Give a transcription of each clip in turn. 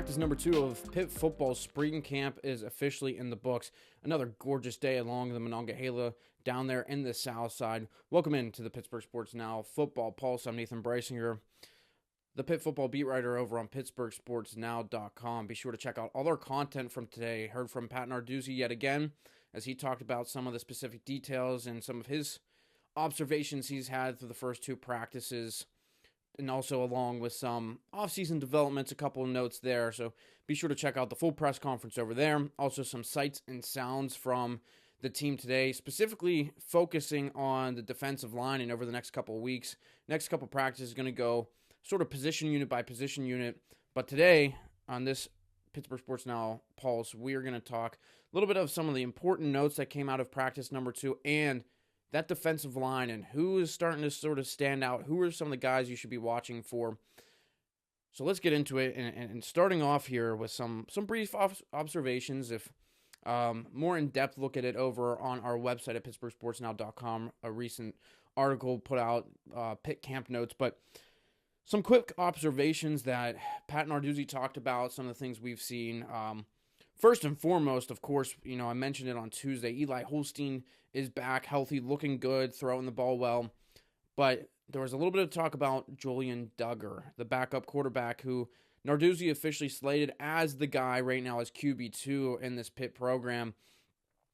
Practice number 2 of Pitt football spring camp is officially in the books. Another gorgeous day along the Monongahela down there in the south side. Welcome in to the Pittsburgh Sports Now Football Pulse. I'm Nathan Brysinger, the Pitt football beat writer over on PittsburghSportsNow.com. Be sure to check out all our content from today. Heard from Pat Narduzzi yet again as he talked about some of the specific details and some of his observations he's had through the first 2 practices, and also along with some off-season developments, a couple of notes there. So be sure to check out the full press conference over there. Also some sights and sounds from the team today, specifically focusing on the defensive line. And over the next couple of weeks, next couple of practices is going to go sort of position unit by position unit. But today, on this Pittsburgh Sports Now Pulse, we are going to talk a little bit of some of the important notes that came out of practice number 2 and that defensive line and who is starting to sort of stand out. Who are some of the guys you should be watching for? So let's get into it. And starting off here with some brief observations. If more in-depth look at it over on our website at PittsburghSportsNow.com, a recent article put out, Pitt camp notes. But some quick observations that Pat Narduzzi talked about, some of the things we've seen. First and foremost, of course, I mentioned it on Tuesday, Eli Holstein is back, healthy, looking good, throwing the ball well. But there was a little bit of talk about Julian Duggar, the backup quarterback who Narduzzi officially slated as the guy right now as QB2 in this Pitt program.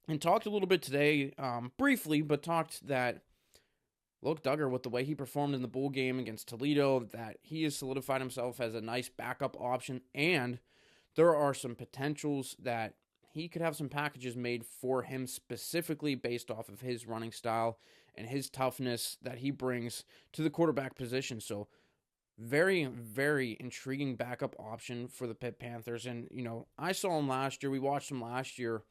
And talked a little bit today, briefly, but talked that, look, Duggar, with the way he performed in the bowl game against Toledo, that he has solidified himself as a nice backup option, and there are some potentials that he could have some packages made for him specifically based off of his running style and his toughness that he brings to the quarterback position. So very, very intriguing backup option for the Pitt Panthers. And, I saw him last year. We watched him last year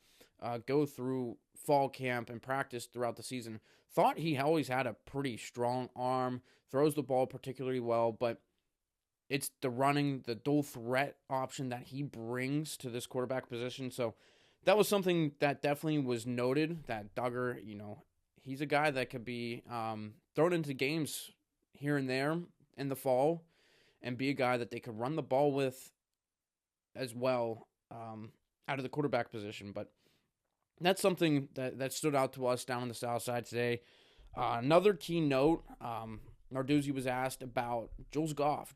go through fall camp and practice throughout the season. Thought he always had a pretty strong arm, throws the ball particularly well, but it's the running, the dual threat option that he brings to this quarterback position. So that was something that definitely was noted, that Duggar, he's a guy that could be thrown into games here and there in the fall and be a guy that they could run the ball with as well out of the quarterback position. But that's something that stood out to us down on the south side today. Another key note, Narduzzi was asked about Jules Goff,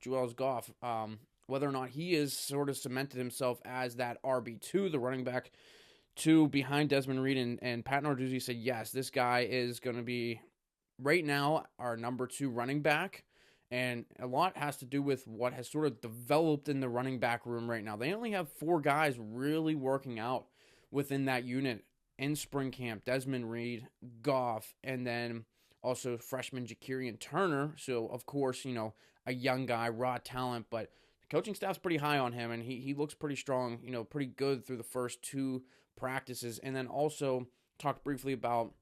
whether or not he has sort of cemented himself as that RB2, the running back 2 behind Desmond Reed, and Pat Narduzzi said, yes, this guy is going to be, right now, our number 2 running back, and a lot has to do with what has sort of developed in the running back room right now. They only have 4 guys really working out within that unit in spring camp: Desmond Reed, Goff, and then also freshman Jakirian Turner. So, of course, a young guy, raw talent, but the coaching staff's pretty high on him, and he looks pretty strong, pretty good through the first 2 practices. And then also talked briefly about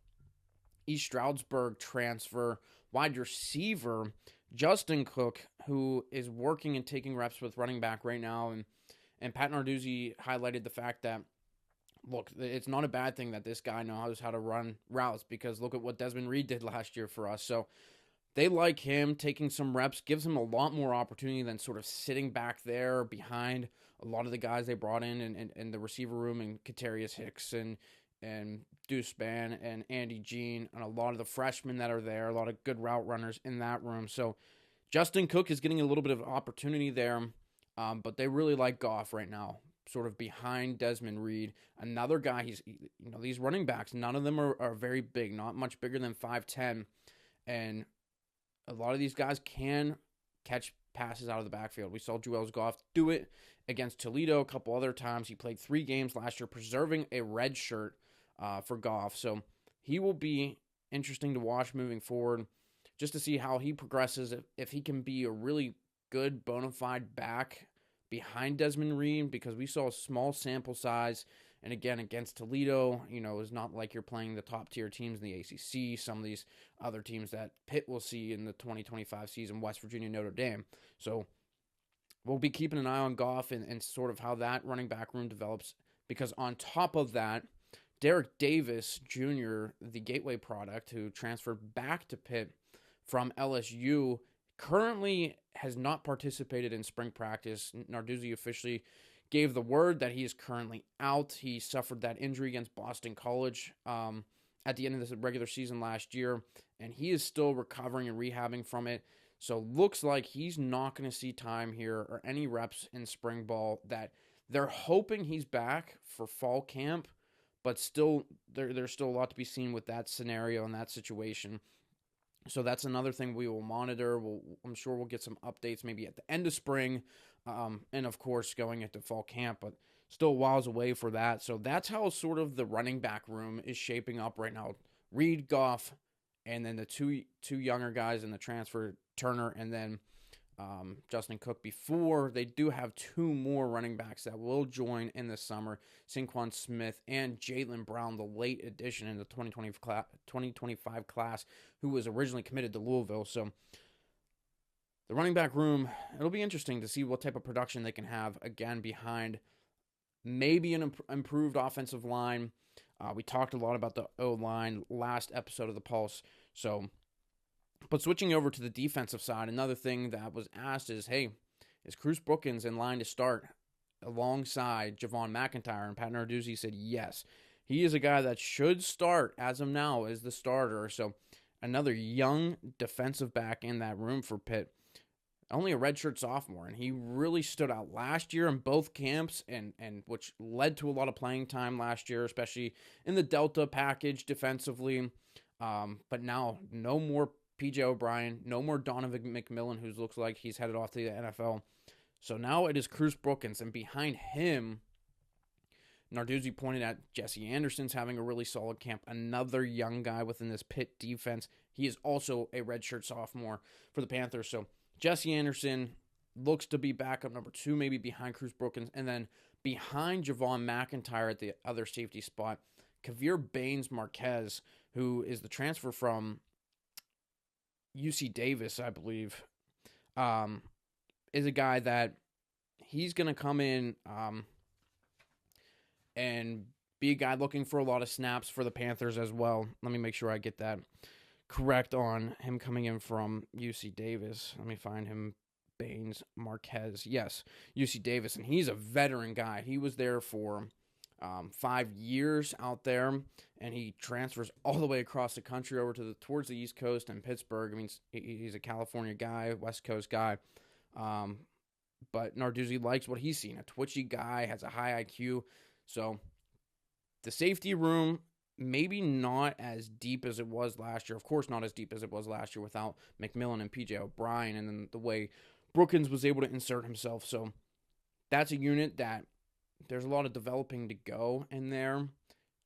East Stroudsburg transfer wide receiver Justin Cook, who is working and taking reps with running back right now. And Pat Narduzzi highlighted the fact that, look, it's not a bad thing that this guy knows how to run routes, because look at what Desmond Reed did last year for us. So they like him taking some reps, gives him a lot more opportunity than sort of sitting back there behind a lot of the guys they brought in the receiver room, and Katarius Hicks and Deuce Spann and Andy Jean, and a lot of the freshmen that are there, a lot of good route runners in that room. So Justin Cook is getting a little bit of opportunity there, but they really like Goff right now, sort of behind Desmond Reed. Another guy, these running backs, none of them are very big, not much bigger than 5'10", and a lot of these guys can catch passes out of the backfield. We saw Jules Goff do it against Toledo a couple other times. He played 3 games last year, preserving a red shirt for Goff. So he will be interesting to watch moving forward, just to see how he progresses, if he can be a really good bona fide back behind Desmond Reed, because we saw a small sample size. And again, against Toledo, it's not like you're playing the top tier teams in the ACC, some of these other teams that Pitt will see in the 2025 season, West Virginia, Notre Dame. So we'll be keeping an eye on Goff and sort of how that running back room develops, because on top of that, Derek Davis Jr., the Gateway product, who transferred back to Pitt from LSU, currently has not participated in spring practice. Narduzzi officially gave the word that he is currently out. He suffered that injury against Boston College at the end of the regular season last year, and he is still recovering and rehabbing from it. So looks like he's not going to see time here or any reps in spring ball. That they're hoping he's back for fall camp, but still there's still a lot to be seen with that scenario and that situation. So that's another thing we will monitor. I'm sure we'll get some updates maybe at the end of spring, and of course going into fall camp, but still whiles away for that. So that's how sort of the running back room is shaping up right now. Reed, Goff, and then the two younger guys in the transfer, Turner and then Justin Cook. Before they do have two more running backs that will join in the summer, Saquon Smith and Jaylen Brown, the late addition in the 2025 class, who was originally committed to Louisville. So the running back room, it'll be interesting to see what type of production they can have, again, behind maybe an improved offensive line. We talked a lot about the O-line last episode of the Pulse. But switching over to the defensive side, another thing that was asked is, hey, is Cruz Brookins in line to start alongside Javon McIntyre? And Pat Narduzzi said yes. He is a guy that should start as of now as the starter. So another young defensive back in that room for Pitt. Only a redshirt sophomore, and he really stood out last year in both camps, and which led to a lot of playing time last year, especially in the Delta package defensively. But now, no more PJ O'Brien, no more Donovan McMillan, who looks like he's headed off to the NFL. So now it is Cruz Brookins, and behind him, Narduzzi pointed at Jesse Anderson's having a really solid camp, another young guy within this Pitt defense. He is also a redshirt sophomore for the Panthers. So Jesse Anderson looks to be backup number 2, maybe behind Cruz Brookins, and then behind Javon McIntyre at the other safety spot, Kavir Baines-Marquez, who is the transfer from UC Davis, I believe, is a guy that he's going to come in and be a guy looking for a lot of snaps for the Panthers as well. Let me make sure I get that correct on him coming in from UC Davis. Let me find him. Baines-Marquez. Yes, UC Davis, and he's a veteran guy. He was there for 5 years out there, and he transfers all the way across the country over to towards the East Coast and Pittsburgh. I mean, he's a California guy, West Coast guy, but Narduzzi likes what he's seen. A twitchy guy, has a high IQ. So the safety room, maybe not as deep as it was last year. Of course, not as deep as it was last year without McMillan and PJ O'Brien, and then the way Brookins was able to insert himself. So that's a unit that there's a lot of developing to go in there.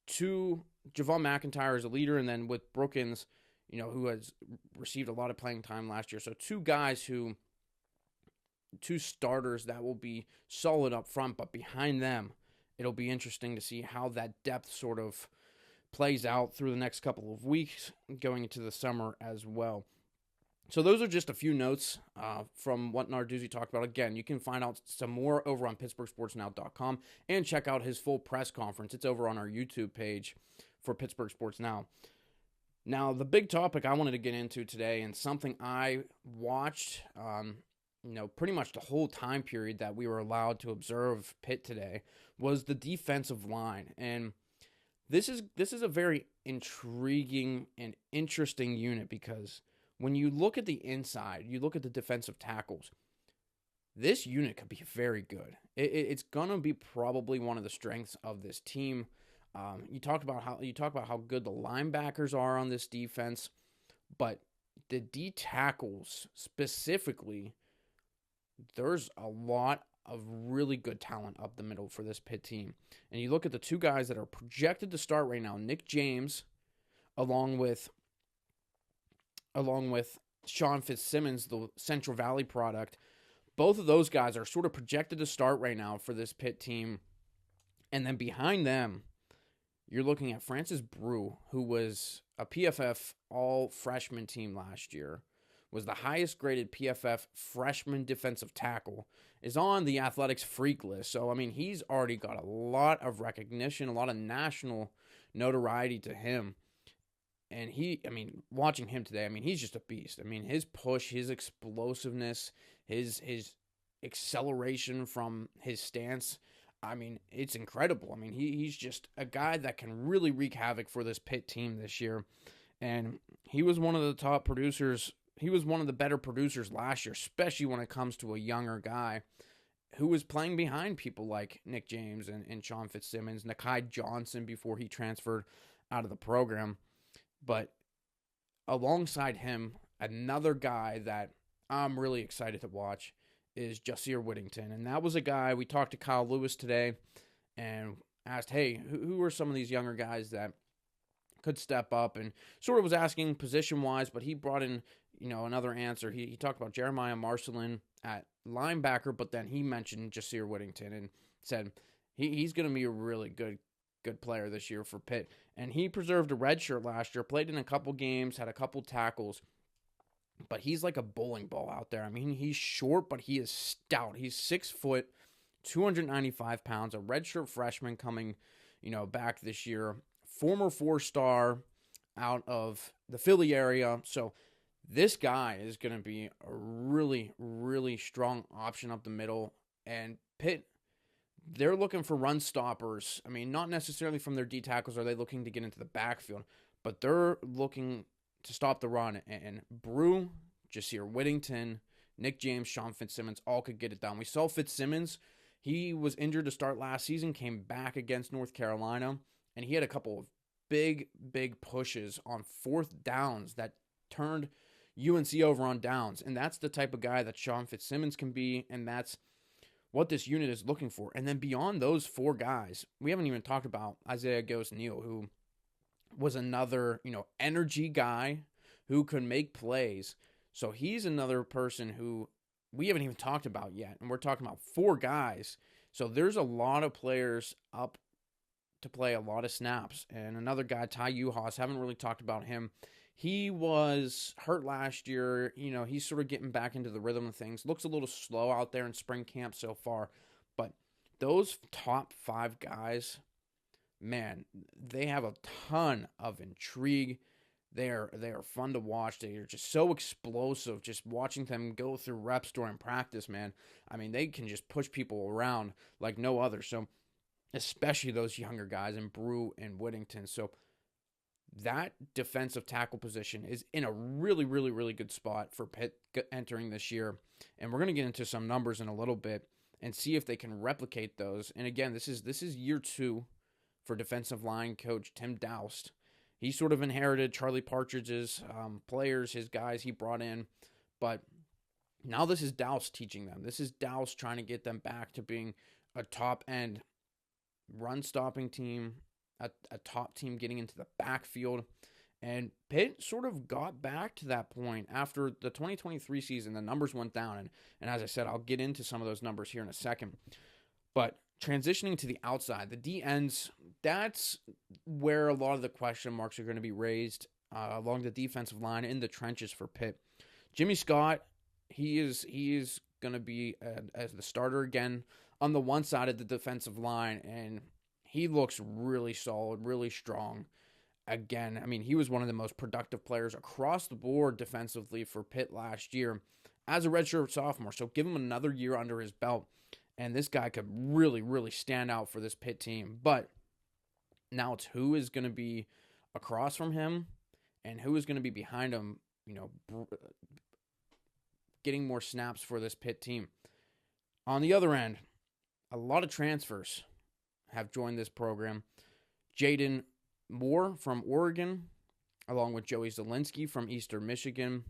Javon McIntyre is a leader, and then with Brookins, who has received a lot of playing time last year. So two starters that will be solid up front, but behind them, it'll be interesting to see how that depth sort of plays out through the next couple of weeks going into the summer as well. So those are just a few notes from what Narduzzi talked about. Again, you can find out some more over on PittsburghSportsNow.com and check out his full press conference. It's over on our YouTube page for Pittsburgh Sports Now. Now, the big topic I wanted to get into today, and something I watched, pretty much the whole time period that we were allowed to observe Pitt today, was the defensive line. And this is a very intriguing and interesting unit, because when you look at the inside, you look at the defensive tackles, this unit could be very good. It's going to be probably one of the strengths of this team. You talk about how good the linebackers are on this defense, but the D tackles specifically, there's a lot of really good talent up the middle for this Pitt team. And you look at the two guys that are projected to start right now, Nick James, along with Sean Fitzsimmons, the Central Valley product. Both of those guys are sort of projected to start right now for this Pitt team. And then behind them, you're looking at Francis Brew, who was a PFF all-freshman team last year, was the highest graded PFF freshman defensive tackle, is on the Athletics Freak list. So, he's already got a lot of recognition, a lot of national notoriety to him. And watching him today, he's just a beast. His push, his explosiveness, his acceleration from his stance. I mean, it's incredible. I mean, he's just a guy that can really wreak havoc for this Pitt team this year. And he was one of the top producers. He was one of the better producers last year, especially when it comes to a younger guy who was playing behind people like Nick James and Sean Fitzsimmons, Nakai Johnson before he transferred out of the program. But alongside him, another guy that I'm really excited to watch is Jasir Whittington. And that was a guy, we talked to Kyle Lewis today and asked, hey, who are some of these younger guys that could step up, and sort of was asking position-wise, but he brought in, another answer. He talked about Jeremiah Marcelin at linebacker, but then he mentioned Jasir Whittington and said he's going to be a really good player this year for Pitt. And he preserved a red shirt last year, played in a couple games, had a couple tackles, but he's like a bowling ball out there. I mean, he's short, but he is stout. He's 6 foot, 295 pounds, a redshirt freshman coming, back this year. Former 4-star out of the Philly area. So this guy is going to be a really, really strong option up the middle. And Pitt, they're looking for run stoppers. I mean, not necessarily from their D tackles are they looking to get into the backfield, but they're looking to stop the run. And Brew, Jasir Whittington, Nick James, Sean Fitzsimmons all could get it done. We saw Fitzsimmons. He was injured to start last season, came back against North Carolina, and he had a couple of big pushes on 4th downs that turned UNC over on downs. And that's the type of guy that Sean Fitzsimmons can be, and that's what this unit is looking for. And then beyond those 4 guys, we haven't even talked about Isaiah Ghost-Neal, who was another, energy guy who could make plays. So he's another person who we haven't even talked about yet. And we're talking about 4 guys. So there's a lot of players up to play a lot of snaps. And another guy, Ty Uhas, haven't really talked about him. He was hurt last year. He's sort of getting back into the rhythm of things. Looks a little slow out there in spring camp so far. But those top 5 guys, man, they have a ton of intrigue. They are fun to watch. They are just so explosive. Just watching them go through reps during practice, man. I mean, they can just push people around like no other. So especially those younger guys in Brew and Whittington. So that defensive tackle position is in a really, really, really good spot for Pitt entering this year. And we're going to get into some numbers in a little bit and see if they can replicate those. And again, this is year 2 for defensive line coach Tim Doust. He sort of inherited Charlie Partridge's players, his guys he brought in. But now this is Doust teaching them. This is Doust trying to get them back to being a top-end run-stopping team, a top team getting into the backfield. And Pitt sort of got back to that point after the 2023 season. The numbers went down. And as I said, I'll get into some of those numbers here in a second. But transitioning to the outside, the D ends, that's where a lot of the question marks are going to be raised along the defensive line in the trenches for Pitt. Jimmy Scott, he is going to be as the starter again on the one side of the defensive line, and he looks really solid, really strong. Again, I mean, he was one of the most productive players across the board defensively for Pitt last year as a redshirt sophomore. So give him another year under his belt, and this guy could really, really stand out for this Pitt team. But now it's who is going to be across from him and who is going to be behind him, getting more snaps for this Pitt team. On the other end, a lot of transfers have joined this program. Jaden Moore from Oregon, along with Joey Zielinski from Eastern Michigan,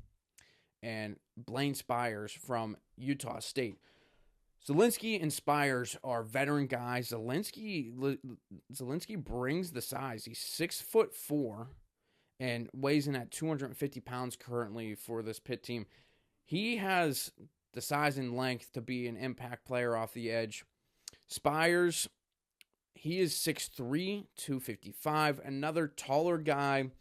and Blaine Spires from Utah State. Zielinski and Spires are veteran guys. Zielinski brings the size. He's 6'4" and weighs in at 250 pounds currently for this Pitt team. He has the size and length to be an impact player off the edge. Spires, he is 6'3", 255, another taller guy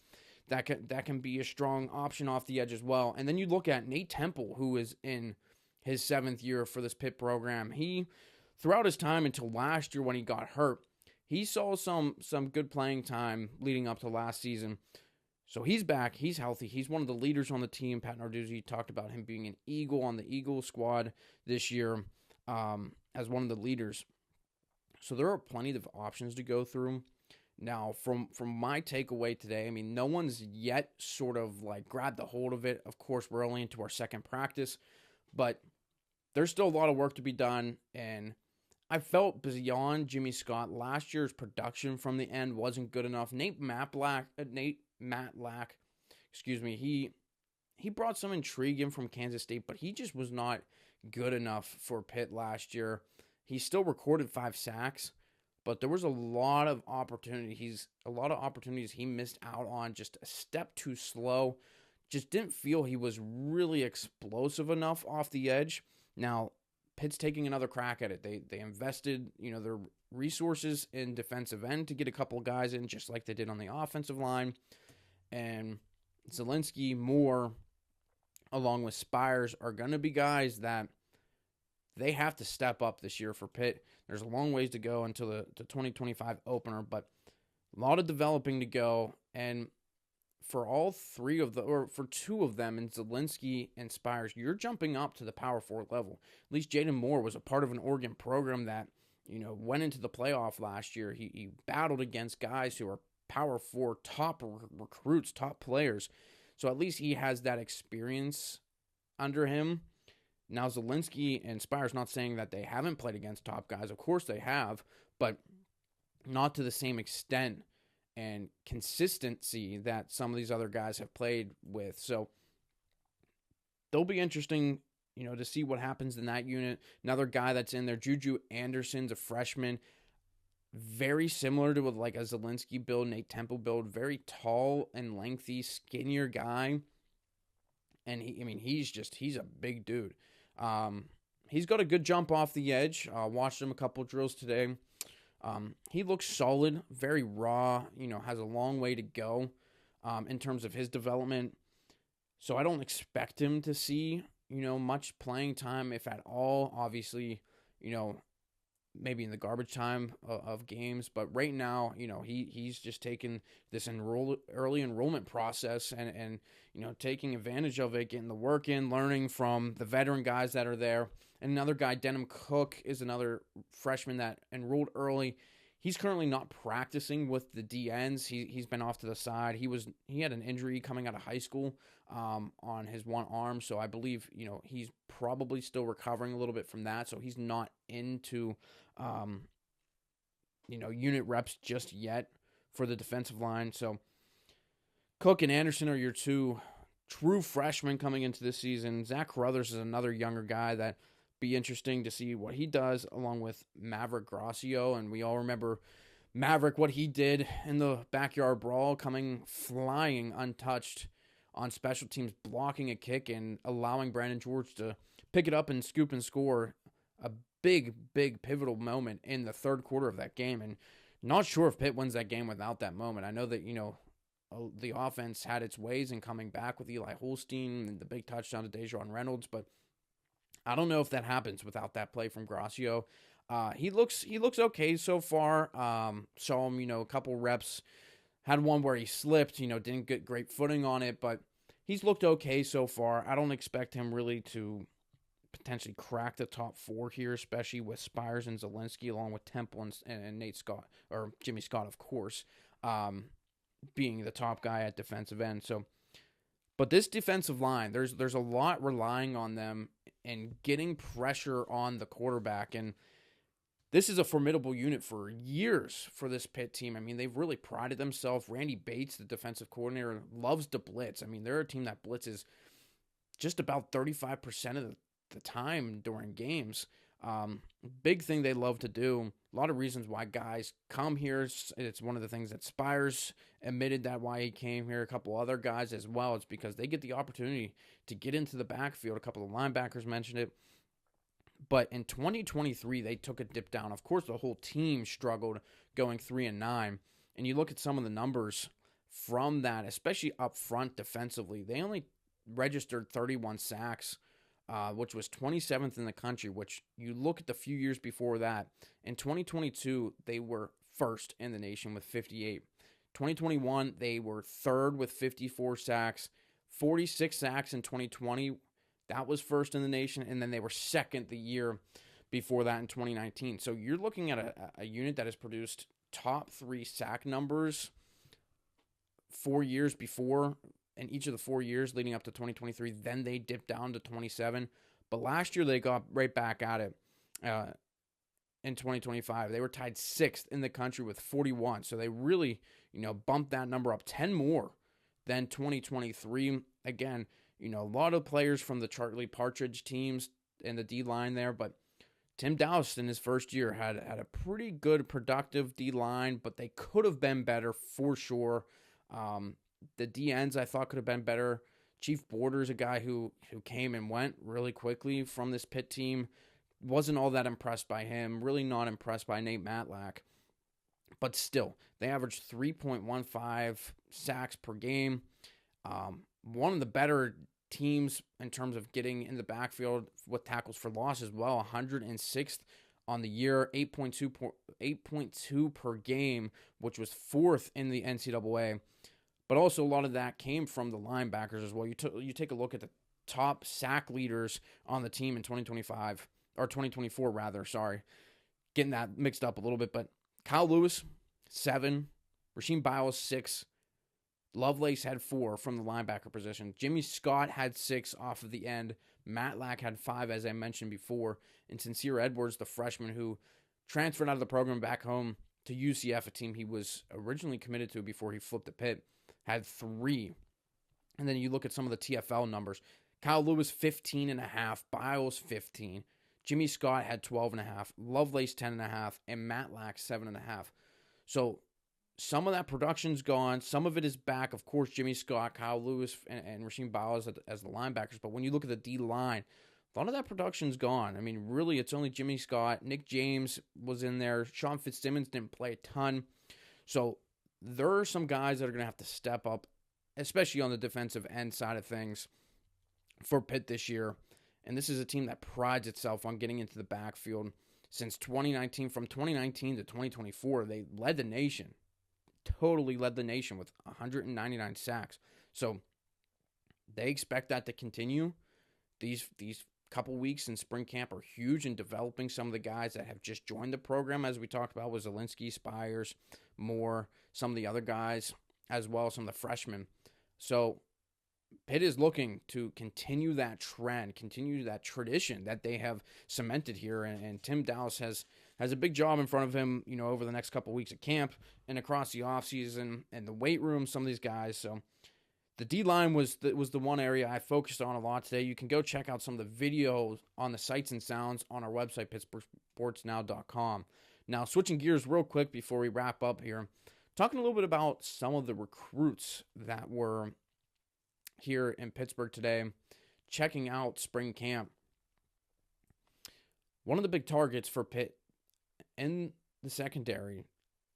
that can be a strong option off the edge as well. And then you look at Nate Temple, who is in his 7th year for this Pitt program. He, throughout his time until last year when he got hurt, he saw some good playing time leading up to last season. So he's back. He's healthy. He's one of the leaders on the team. Pat Narduzzi talked about him being an Eagle on the Eagle squad this year as one of the leaders. So there are plenty of options to go through. Now, from my takeaway today, I mean, no one's yet sort of like grabbed the hold of it. Of course, we're only into our second practice, but there's still a lot of work to be done. And I felt beyond Jimmy Scott, last year's production from the end wasn't good enough. Nate Matlack, he brought some intrigue in from Kansas State, but he just was not good enough for Pitt last year. He still recorded 5 sacks, but there was a lot of opportunities he missed out on, just a step too slow. Just didn't feel he was really explosive enough off the edge. Now, Pitt's taking another crack at it. They invested, their resources in defensive end to get a couple of guys in, just like they did on the offensive line. And Zielinski, Moore, along with Spires, are going to be guys that they have to step up this year for Pitt. There's a long ways to go until the 2025 opener, but a lot of developing to go. And for for 2 of them, in Zielinski and Spires, you're jumping up to the Power 4 level. At least Jaden Moore was a part of an Oregon program that, went into the playoff last year. He battled against guys who are Power 4 top recruits, top players. So at least he has that experience under him. Now, Zielinski and Spires, not saying that they haven't played against top guys. Of course they have, but not to the same extent and consistency that some of these other guys have played with. So they'll be interesting, to see what happens in that unit. Another guy that's in there, Juju Anderson's a freshman, very similar to like a Zielinski build, Nate Temple build, very tall and lengthy, skinnier guy. And he's a big dude. He's got a good jump off the edge. Watched him a couple drills today. He looks solid, very raw, has a long way to go in terms of his development. So I don't expect him to see, much playing time, if at all. Obviously, maybe in the garbage time of games. But right now, he's just taking this early enrollment process and taking advantage of it, getting the work in, learning from the veteran guys that are there. And another guy, Denham Cook, is another freshman that enrolled early. He's currently not practicing with the DNs. He's been off to the side. He had an injury coming out of high school on his one arm, so I believe he's probably still recovering a little bit from that. So he's not into unit reps just yet for the defensive line. So Cook and Anderson are your 2 true freshmen coming into this season. Zach Carruthers is another younger guy that be interesting to see what he does, along with Maverick Gracio. And we all remember Maverick, what he did in the backyard brawl, coming flying untouched on special teams, blocking a kick and allowing Brandon George to pick it up and scoop and score. A big pivotal moment in the third quarter of that game. And not sure if Pitt wins that game without that moment. I know that, the offense had its ways in coming back with Eli Holstein and the big touchdown to Dejon Reynolds, but I don't know if that happens without that play from Gracio. He looks okay so far. Saw him, a couple reps. Had one where he slipped, didn't get great footing on it, but he's looked okay so far. I don't expect him really to potentially crack the top 4 here, especially with Spires and Zielinski, along with Temple and Nate Scott, or Jimmy Scott, of course, being the top guy at defensive end. So, but this defensive line, there's a lot relying on them and getting pressure on the quarterback. And this is a formidable unit for years for this Pitt team. I mean, they've really prided themselves. Randy Bates, the defensive coordinator, loves to blitz. I mean, they're a team that blitzes just about 35% of the time during games. Big thing they love to do. A lot of reasons why guys come here. It's one of the things that Spires admitted that why he came here. A couple other guys as well. It's because they get the opportunity to get into the backfield. A couple of linebackers mentioned it. But in 2023, they took a dip down. Of course, the whole team struggled going 3-9. And you look at some of the numbers from that, especially up front defensively. They only registered 31 sacks, which was 27th in the country, which you look at the few years before that. In 2022, they were first in the nation with 58. 2021, they were third with 54 sacks. 46 sacks in 2020. That was first in the nation. And then they were second the year before that in 2019. So you're looking at a unit that has produced top 3 sack numbers 4 years before, in each of the 4 years leading up to 2023. Then they dipped down to 27. But last year they got right back at it in 2025. They were tied 6th in the country with 41. So they really, bumped that number up 10 more than 2023. Again, a lot of players from the Charlie Partridge teams and the D-line there, but Tim Dowse in his first year had a pretty good, productive D-line, but they could have been better for sure. The D-ends I thought could have been better. Chief Borders, a guy who came and went really quickly from this Pitt team. Wasn't all that impressed by him. Really not impressed by Nate Matlack. But still, they averaged 3.15 sacks per game. One of the better teams in terms of getting in the backfield with tackles for loss as well. 106th on the year, 8.2 per game, which was 4th in the NCAA. But also a lot of that came from the linebackers as well. You take a look at the top sack leaders on the team in 2025, or 2024 rather, sorry. Getting that mixed up a little bit, but Kyle Lewis, 7. Rasheem Biles, 6. Lovelace had 4 from the linebacker position. Jimmy Scott had 6 off of the end. Matlack had 5, as I mentioned before. And Sincere Edwards, the freshman who transferred out of the program back home to UCF, a team he was originally committed to before he flipped to Pitt, had 3. And then you look at some of the TFL numbers. Kyle Lewis, 15.5. Biles, 15. Jimmy Scott had 12.5. Lovelace, 10.5. And Matlack, 7.5. So some of that production's gone. Some of it is back. Of course, Jimmy Scott, Kyle Lewis, and Rasheem Biles as the linebackers. But when you look at the D-line, a lot of that production's gone. I mean, really, it's only Jimmy Scott. Nick James was in there. Sean Fitzsimmons didn't play a ton. So there are some guys that are going to have to step up, especially on the defensive end side of things for Pitt this year. And this is a team that prides itself on getting into the backfield. Since 2019, from 2019 to 2024, they led the nation. Totally led the nation with 199 sacks. So they expect that to continue. These couple weeks in spring camp are huge in developing some of the guys that have just joined the program, as we talked about, with Zielinski, Spires, Moore, some of the other guys, as well as some of the freshmen. So Pitt is looking to continue that trend, continue that tradition that they have cemented here, and Tim Dowse has a big job in front of him, over the next couple of weeks at camp and across the offseason and the weight room, some of these guys. So the D-line was the one area I focused on a lot today. You can go check out some of the videos on the sights and sounds on our website, PittsburghSportsNow.com. Now, switching gears real quick before we wrap up here, talking a little bit about some of the recruits that were here in Pittsburgh today, checking out spring camp. One of the big targets for Pitt in the secondary,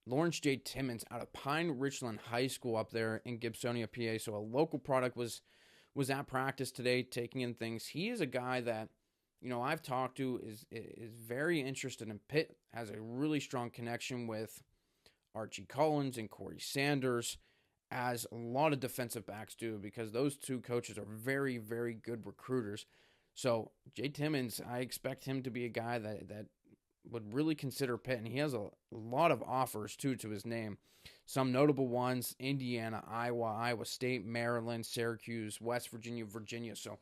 Lawrence J. Timmons out of Pine Richland High School up there in Gibsonia, PA. So a local product was at practice today, taking in things. He is a guy that, I've talked to is very interested in Pitt, has a really strong connection with Archie Collins and Corey Sanders, as a lot of defensive backs do, because those two coaches are very, very good recruiters. So Jay Timmons, I expect him to be a guy that would really consider Pitt, and he has a lot of offers, too, to his name. Some notable ones: Indiana, Iowa, Iowa State, Maryland, Syracuse, West Virginia, Virginia. So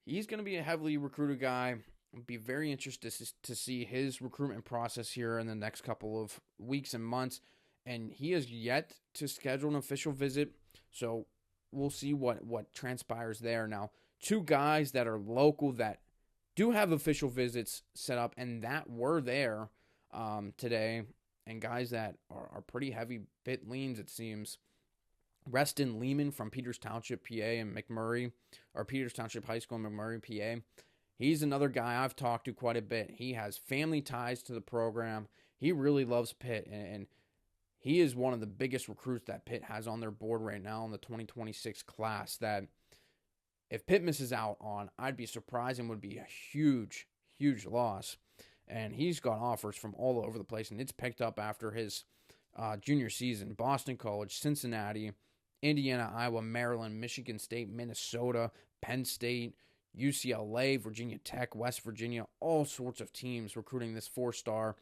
he's going to be a heavily recruited guy. I'd be very interested to see his recruitment process here in the next couple of weeks and months. And he has yet to schedule an official visit, so we'll see what transpires there. Now, 2 guys that are local that do have official visits set up and that were there today, and guys that are pretty heavy Pitt leans, it seems. Reston Lehman from Peters Township, PA, and McMurray, or Peters Township High School in McMurray, PA. He's another guy I've talked to quite a bit. He has family ties to the program. He really loves Pitt, and he is one of the biggest recruits that Pitt has on their board right now in the 2026 class that if Pitt misses out on, I'd be surprised and would be a huge, huge loss. And he's got offers from all over the place, and it's picked up after his junior season. Boston College, Cincinnati, Indiana, Iowa, Maryland, Michigan State, Minnesota, Penn State, UCLA, Virginia Tech, West Virginia, all sorts of teams recruiting this 4-star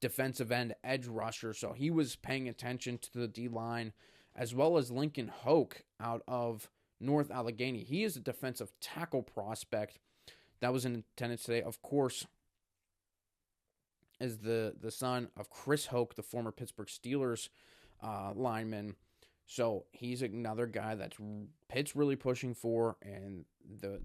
defensive end edge rusher. So he was paying attention to the D-line, as well as Lincoln Hoke out of North Allegheny. He is a defensive tackle prospect that was in attendance today. Of course, is the son of Chris Hoke, the former Pittsburgh Steelers lineman. So he's another guy that Pitt's really pushing for, and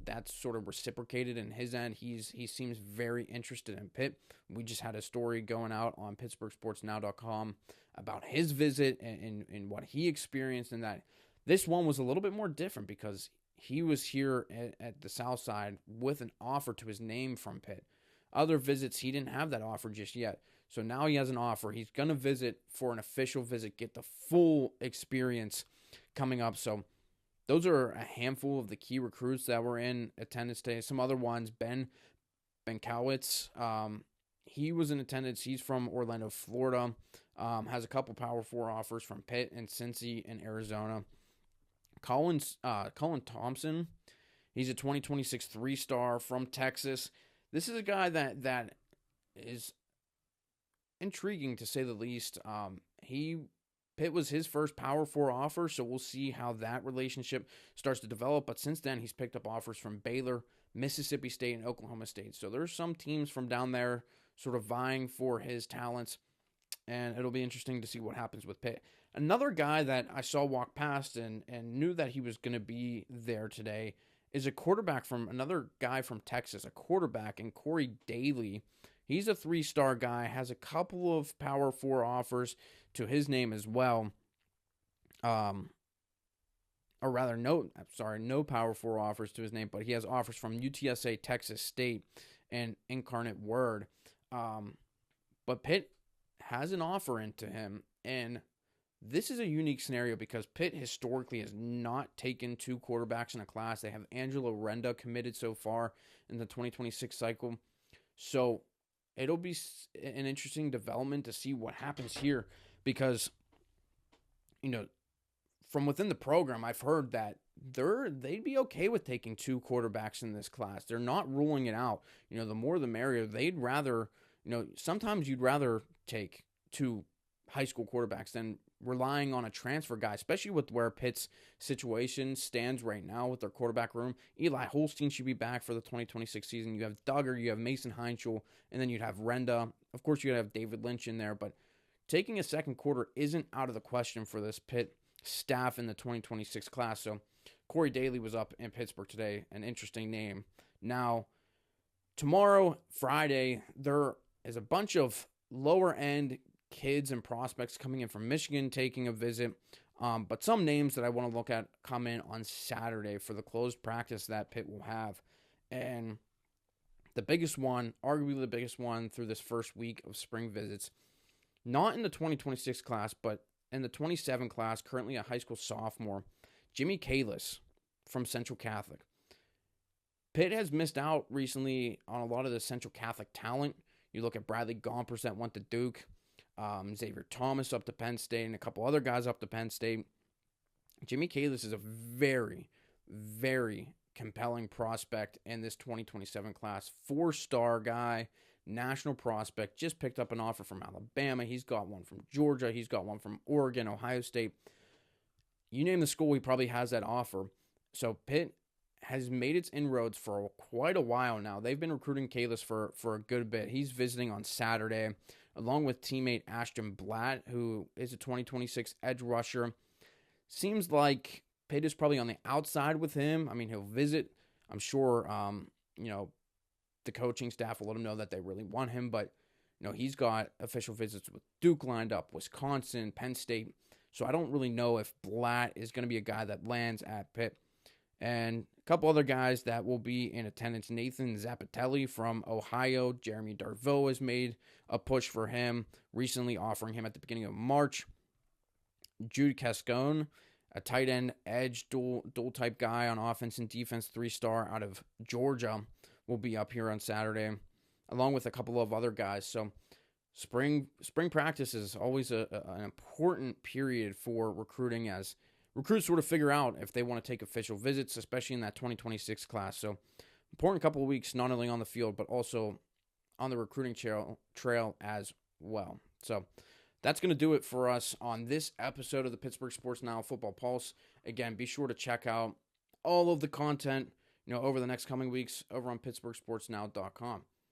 that's sort of reciprocated in his end. He seems very interested in Pitt. We just had a story going out on PittsburghSportsNow.com about his visit and what he experienced, and that this one was a little bit more different because he was here at the South Side with an offer to his name from Pitt. Other visits, he didn't have that offer just yet. So now he has an offer. He's going to visit for an official visit, get the full experience coming up. So those are a handful of the key recruits that were in attendance today. Some other ones, Ben Benkowitz, he was in attendance. He's from Orlando, Florida. Has a couple Power 4 offers from Pitt and Cincy in Arizona. Colin Thompson, he's a 2026 3-star from Texas. This is a guy that is intriguing, to say the least. Pitt was his first Power 4 offer, so we'll see how that relationship starts to develop. But since then, he's picked up offers from Baylor, Mississippi State, and Oklahoma State. So there's some teams from down there sort of vying for his talents, and it'll be interesting to see what happens with Pitt. Another guy that I saw walk past and knew that he was going to be there today is a quarterback from another guy from Texas, a quarterback, and Corey Daly. He's a 3-star guy, has a couple of Power 4 offers to his name as well. No Power 4 offers to his name, but he has offers from UTSA, Texas State, and Incarnate Word. But Pitt has an offer into him, and this is a unique scenario because Pitt historically has not taken 2 quarterbacks in a class. They have Angelo Renda committed so far in the 2026 cycle. So it'll be an interesting development to see what happens here because, from within the program, I've heard that they'd be okay with taking 2 quarterbacks in this class. They're not ruling it out. The more the merrier. They'd rather, sometimes you'd rather take 2 high school quarterbacks than relying on a transfer guy, especially with where Pitt's situation stands right now with their quarterback room. Eli Holstein should be back for the 2026 season. You have Duggar, you have Mason Heinschel, and then you'd have Renda. Of course, you'd have David Lynch in there, but taking a second quarter isn't out of the question for this Pitt staff in the 2026 class. So Corey Daly was up in Pittsburgh today, an interesting name. Now, tomorrow, Friday, there is a bunch of lower-end kids and prospects coming in from Michigan taking a visit. But some names that I want to look at come in on Saturday for the closed practice that Pitt will have. And the biggest one, arguably the biggest one through this first week of spring visits, not in the 2026 class, but in the 27 class, currently a high school sophomore, Jimmy Kalis from Central Catholic. Pitt has missed out recently on a lot of the Central Catholic talent. You look at Bradley Gompers that went to Duke, Xavier Thomas up to Penn State, and a couple other guys up to Penn State. Jimmy Kalis is a very, very compelling prospect in this 2027 class. 4-star guy, national prospect, just picked up an offer from Alabama. He's got one from Georgia. He's got one from Oregon, Ohio State. You name the school, he probably has that offer. So Pitt has made its inroads for quite a while now. They've been recruiting Kalis for a good bit. He's visiting on Saturday, along with teammate Ashton Blatt, who is a 2026 edge rusher. Seems like Pitt is probably on the outside with him. I mean, he'll visit. I'm sure, the coaching staff will let him know that they really want him. But, he's got official visits with Duke lined up, Wisconsin, Penn State. So I don't really know if Blatt is going to be a guy that lands at Pitt. And a couple other guys that will be in attendance. Nathan Zappatelli from Ohio. Jeremy Darveau has made a push for him, recently offering him at the beginning of March. Jude Cascone, a tight end, edge, dual type guy on offense and defense, 3-star out of Georgia, will be up here on Saturday, along with a couple of other guys. So spring practice is always an important period for recruiting, as recruits sort of figure out if they want to take official visits, especially in that 2026 class. So important couple of weeks, not only on the field, but also on the recruiting trail as well. So that's going to do it for us on this episode of the Pittsburgh Sports Now Football Pulse. Again, be sure to check out all of the content, over the next coming weeks over on PittsburghSportsNow.com.